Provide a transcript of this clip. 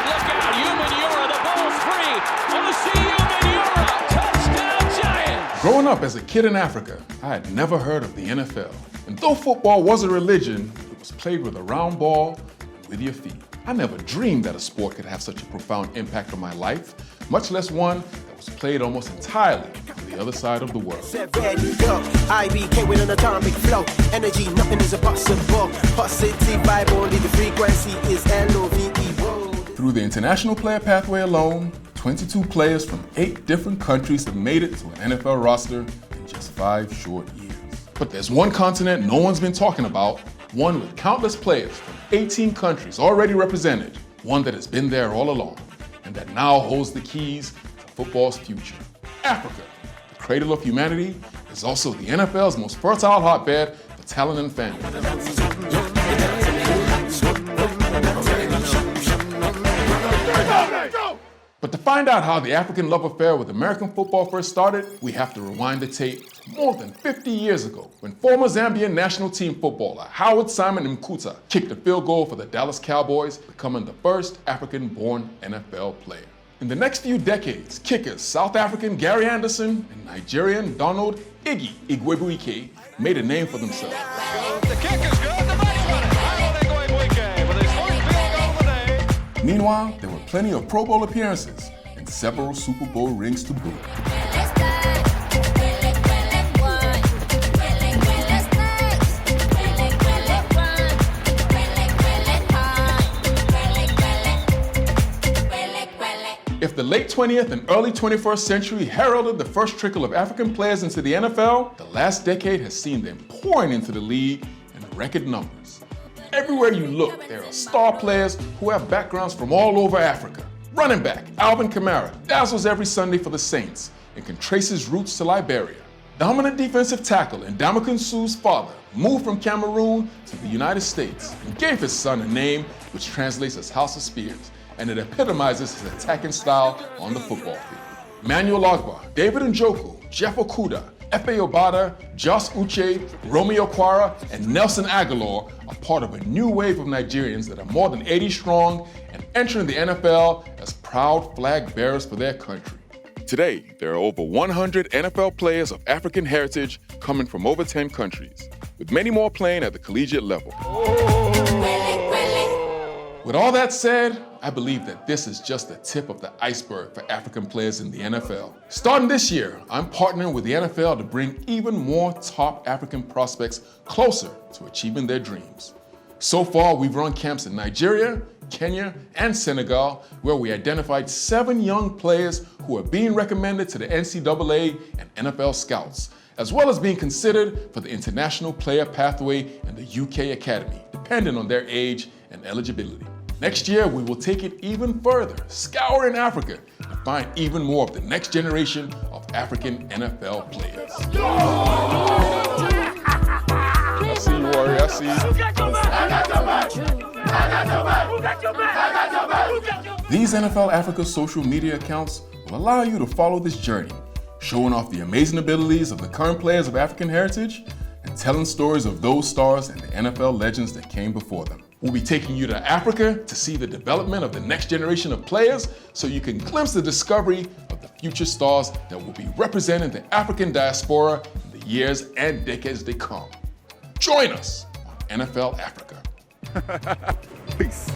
look out. Umenyiora, the ball's free. On the see Umenyiora. Touchdown Giants. Growing up as a kid in Africa, I had never heard of the NFL. And though football was a religion, it was played with a round ball and with your feet. I never dreamed that a sport could have such a profound impact on my life, much less one that was played almost entirely on the other side of the world. IBK with an atomic flow. Energy, nothing is impossible. Positive vibe, only the frequency is LOVE. Through the international player pathway alone, 22 players from 8 different countries have made it to an NFL roster in just 5 short years. But there's one continent no one's been talking about, one with countless players from 18 countries already represented, one that has been there all along, and that now holds the keys to football's future. Africa, the cradle of humanity, is also the NFL's most fertile hotbed for talent and fandom. But to find out how the African love affair with American football first started, we have to rewind the tape to more than 50 years ago, when former Zambian national team footballer Howard Simon Mkuta kicked a field goal for the Dallas Cowboys, becoming the first African-born NFL player. In the next few decades, kickers South African Gary Anderson and Nigerian Donald Iggy Igwebuike made a name for themselves. The kick is good. The money got it. Donald Igwebuike with his first field goal of the day. Meanwhile, there were plenty of Pro Bowl appearances and several Super Bowl rings to boot. If the late 20th and early 21st century heralded the first trickle of African players into the NFL, the last decade has seen them pouring into the league in record numbers. Everywhere you look, there are star players who have backgrounds from all over Africa. Running back Alvin Kamara dazzles every Sunday for the Saints and can trace his roots to Liberia. Dominant defensive tackle Ndamukong Suh's father moved from Cameroon to the United States and gave his son a name which translates as House of Spears, and it epitomizes his attacking style on the football field. Emmanuel Ogbah, David Njoku, Jeff Okudah, Efe Obada, Josh Uche, Romeo Quara, and Nelson Aguilar are part of a new wave of Nigerians that are more than 80 strong and entering the NFL as proud flag bearers for their country. Today, there are over 100 NFL players of African heritage coming from over 10 countries, with many more playing at the collegiate level. With all that said, I believe that this is just the tip of the iceberg for African players in the NFL. Starting this year, I'm partnering with the NFL to bring even more top African prospects closer to achieving their dreams. So far, we've run camps in Nigeria, Kenya, and Senegal, where we identified 7 young players who are being recommended to the NCAA and NFL scouts, as well as being considered for the international player pathway and the UK Academy, depending on their age and eligibility. Next year, we will take it even further, scouring Africa, and find even more of the next generation of African NFL players. I see you, Warrior, I see you. These NFL Africa social media accounts will allow you to follow this journey, showing off the amazing abilities of the current players of African heritage and telling stories of those stars and the NFL legends that came before them. We'll be taking you to Africa to see the development of the next generation of players so you can glimpse the discovery of the future stars that will be representing the African diaspora in the years and decades to come. Join us on NFL Africa. Peace.